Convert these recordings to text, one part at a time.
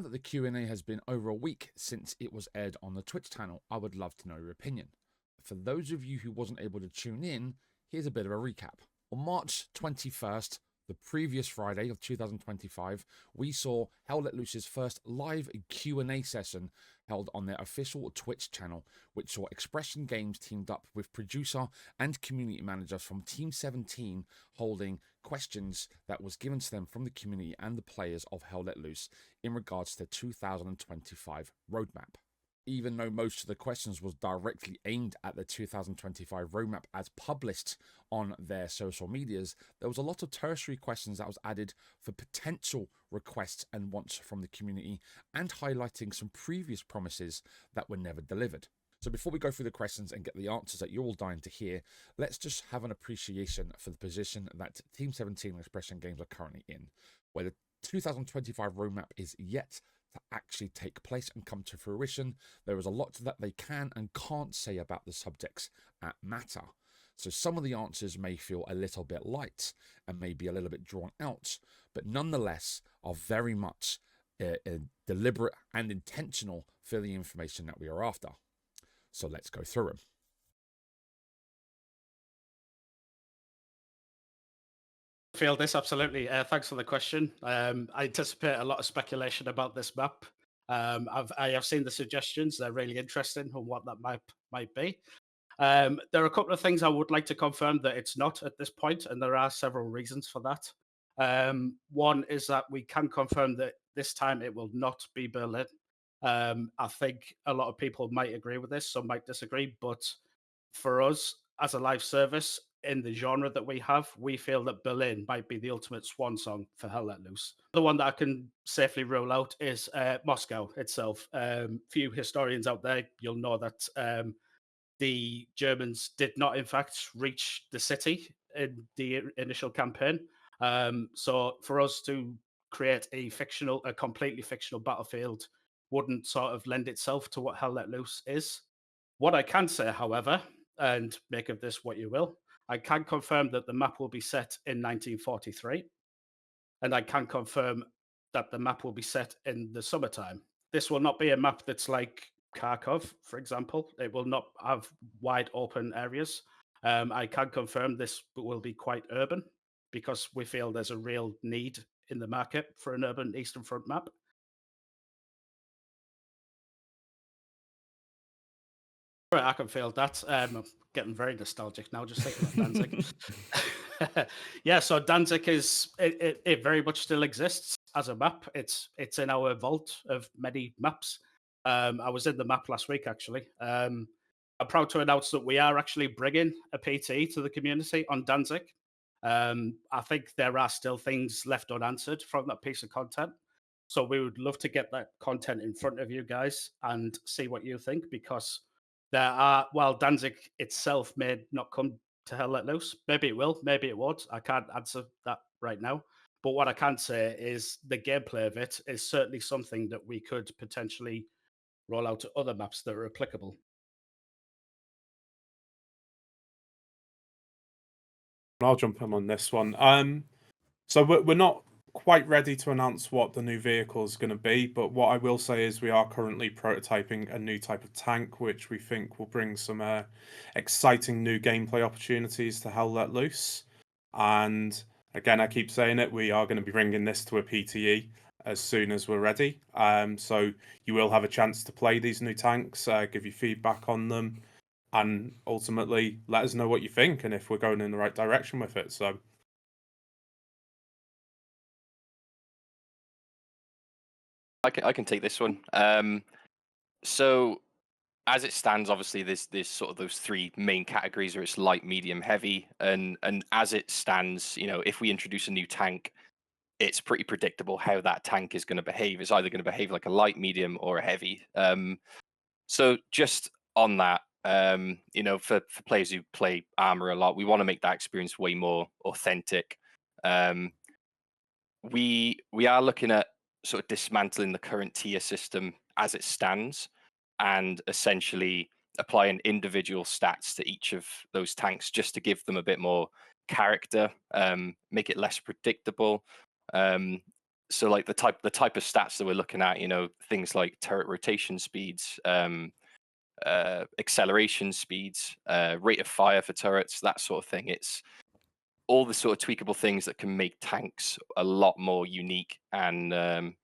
that the Q&A has been over a week since it was aired on the Twitch channel. I would love to know your opinion. For those of you who wasn't able to tune in, here's a bit of a recap. On March 21st, the previous Friday of 2025, we saw Hell Let Loose's first live Q&A session held on their official Twitch channel, which saw Expression Games teamed up with producer and community managers from Team 17 holding questions that was given to them from the community and the players of Hell Let Loose in regards to the 2025 roadmap. Even though most of the questions was directly aimed at the 2025 roadmap as published on their social medias, there was a lot of tertiary questions that was added for potential requests and wants from the community and highlighting some previous promises that were never delivered. So before we go through the questions and get the answers that you're all dying to hear, let's just have an appreciation for the position that Team 17 and Expression Games are currently in, where the 2025 roadmap is yet to actually take place and come to fruition. There is a lot that they can and can't say about the subjects that matter. So some of the answers may feel a little bit light and maybe a little bit drawn out, but nonetheless are very much deliberate and intentional for the information that we are after. So let's go through them. Feel this absolutely. Thanks for the question. I anticipate a lot of speculation about this map. I have seen the suggestions; they're really interesting on what that map might be. There are a couple of things I would like to confirm that it's not at this point, and there are several reasons for that. One is that we can confirm that this time it will not be Berlin. I think a lot of people might agree with this, some might disagree, but for us as a live service in the genre that we have, we feel that Berlin might be the ultimate swan song for Hell Let Loose. The one that I can safely rule out is Moscow itself. Few historians out there, you'll know that the Germans did not, in fact, reach the city in the initial campaign. So for us to create a completely fictional battlefield wouldn't sort of lend itself to what Hell Let Loose is. What I can say, however, and make of this what you will, I can confirm that the map will be set in 1943, and I can confirm that the map will be set in the summertime. This will not be a map that's like Kharkov, for example. It will not have wide open areas. I can confirm this will be quite urban because we feel there's a real need in the market for an urban Eastern Front map. Right, I can feel that. I'm getting very nostalgic now, just thinking of Danzig. Yeah, so Danzig it very much still exists as a map. It's in our vault of many maps. I was in the map last week actually. I'm proud to announce that we are actually bringing a PT to the community on Danzig. I think there are still things left unanswered from that piece of content. So we would love to get that content in front of you guys and see what you think, because while Danzig itself may not come to Hell Let Loose, maybe it will, maybe it won't. I can't answer that right now. But what I can say is the gameplay of it is certainly something that we could potentially roll out to other maps that are applicable. I'll jump in on this one. So we're not quite ready to announce what the new vehicle is going to be, but what I will say is we are currently prototyping a new type of tank, which we think will bring some exciting new gameplay opportunities to Hell Let Loose. And again, I keep saying it, we are going to be bringing this to a PTE as soon as we're ready. So you will have a chance to play these new tanks, give you feedback on them, and ultimately let us know what you think and if we're going in the right direction with it. So I can take this one. So as it stands, obviously there's sort of those three main categories where it's light, medium, heavy, and as it stands, if we introduce a new tank, it's pretty predictable how that tank is going to behave. It's either going to behave like a light, medium, or a heavy. So just on that, for players who play armor a lot, we want to make that experience way more authentic. We are looking at sort of dismantling the current tier system as it stands and essentially applying individual stats to each of those tanks just to give them a bit more character, make it less predictable. So like the type of stats that we're looking at, things like turret rotation speeds, acceleration speeds, rate of fire for turrets, that sort of thing. It's all the sort of tweakable things that can make tanks a lot more unique and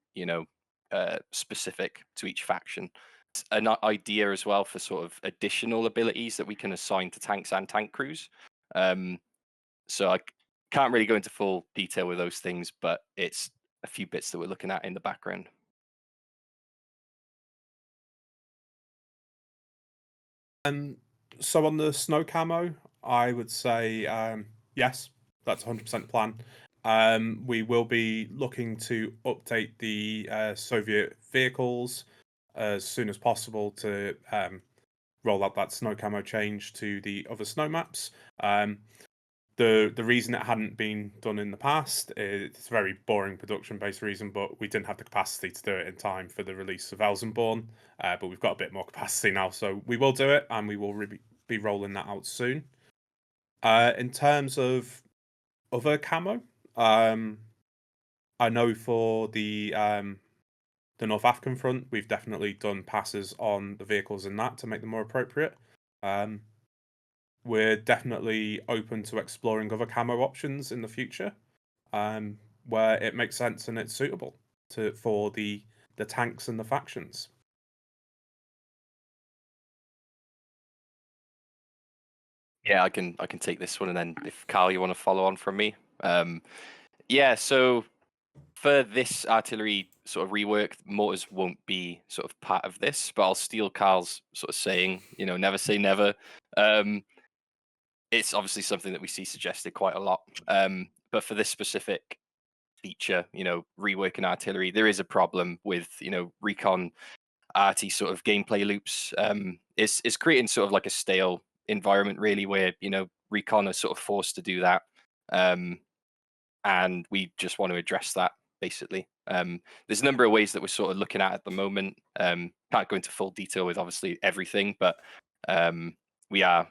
specific to each faction. It's an idea as well for sort of additional abilities that we can assign to tanks and tank crews. So I can't really go into full detail with those things, but it's a few bits that we're looking at in the background. So on the snow camo, I would say yes, that's 100% plan. We will be looking to update the Soviet vehicles as soon as possible to roll out that snow camo change to the other snow maps. The reason it hadn't been done in the past, it's a very boring production-based reason, but we didn't have the capacity to do it in time for the release of Elsenborn. But we've got a bit more capacity now, so we will do it, and we will be rolling that out soon. In terms of other camo, I know for the North African front, we've definitely done passes on the vehicles in that to make them more appropriate. We're definitely open to exploring other camo options in the future, where it makes sense and it's suitable for the tanks and the factions. Yeah, I can take this one, and then if Carl, you want to follow on from me. Yeah, so for this artillery sort of rework, mortars won't be sort of part of this, but I'll steal Carl's sort of saying, never say never. It's obviously something that we see suggested quite a lot. But for this specific feature, reworking artillery, there is a problem with, recon arty sort of gameplay loops. It's creating sort of like a stale environment, really, where, recon are sort of forced to do that. And we just want to address that, basically. There's a number of ways that we're sort of looking at the moment. Can't go into full detail with obviously everything, but we are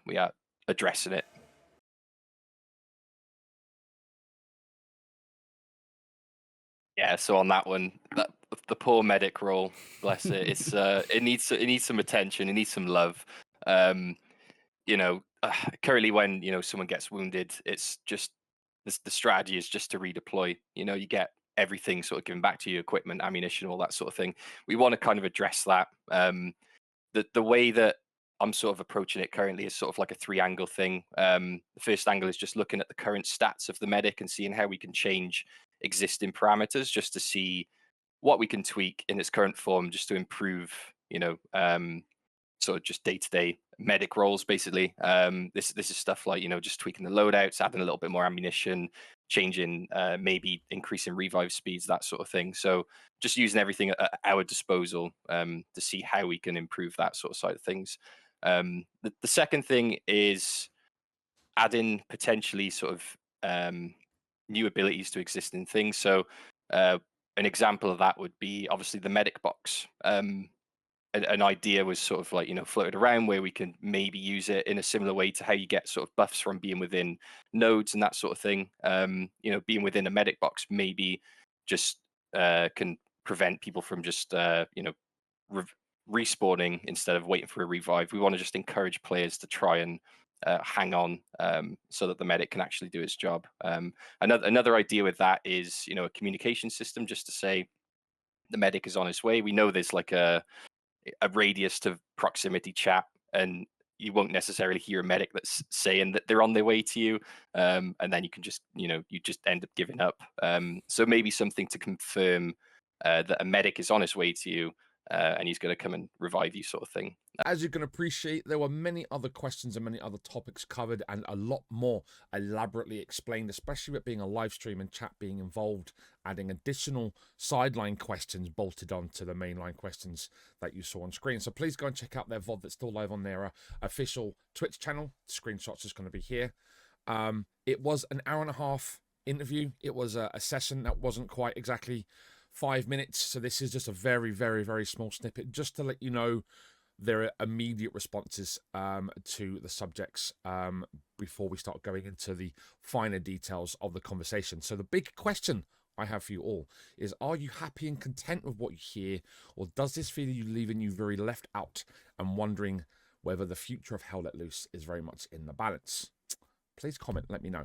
addressing it. Yeah, so on that one, the poor medic role, bless it, it's it needs some attention, it needs some love. Currently when someone gets wounded, it's just the strategy is just to redeploy. You get everything sort of given back to you, equipment, ammunition, all that sort of thing. We want to kind of address that. The way that I'm sort of approaching it currently is sort of like a 3-angle thing. The first angle is just looking at the current stats of the medic and seeing how we can change existing parameters just to see what we can tweak in its current form just to improve, sort of just day-to-day medic roles, basically. This is stuff like, just tweaking the loadouts, adding a little bit more ammunition, changing, maybe increasing revive speeds, that sort of thing. So just using everything at our disposal to see how we can improve that sort of side of things. The second thing is adding potentially sort of new abilities to existing things. So an example of that would be obviously the medic box. An idea was sort of like, floated around where we can maybe use it in a similar way to how you get sort of buffs from being within nodes and that sort of thing. Being within a medic box maybe just can prevent people from just, respawning instead of waiting for a revive. We want to just encourage players to try and hang on so that the medic can actually do its job. Another idea with that is, a communication system just to say the medic is on his way. We know there's like a radius to proximity chat, and you won't necessarily hear a medic that's saying that they're on their way to you, and then you can just you just end up giving up. So maybe something to confirm that a medic is on his way to you and he's going to come and revive you, sort of thing. As you can appreciate, there were many other questions and many other topics covered, and a lot more elaborately explained, especially with being a live stream and chat being involved, adding additional sideline questions bolted on to the mainline questions that you saw on screen. So please go and check out their VOD that's still live on their official Twitch channel. The screenshot's just going to be here. It was an hour-and-a-half interview. It was a session that wasn't quite exactly 5 minutes, so this is just a very, very, very small snippet just to let you know there are immediate responses to the subjects before we start going into the finer details of the conversation. So the big question I have for you all is, are you happy and content with what you hear, or does this feel you leaving you very left out and wondering whether the future of Hell Let Loose is very much in the balance? Please comment, let me know.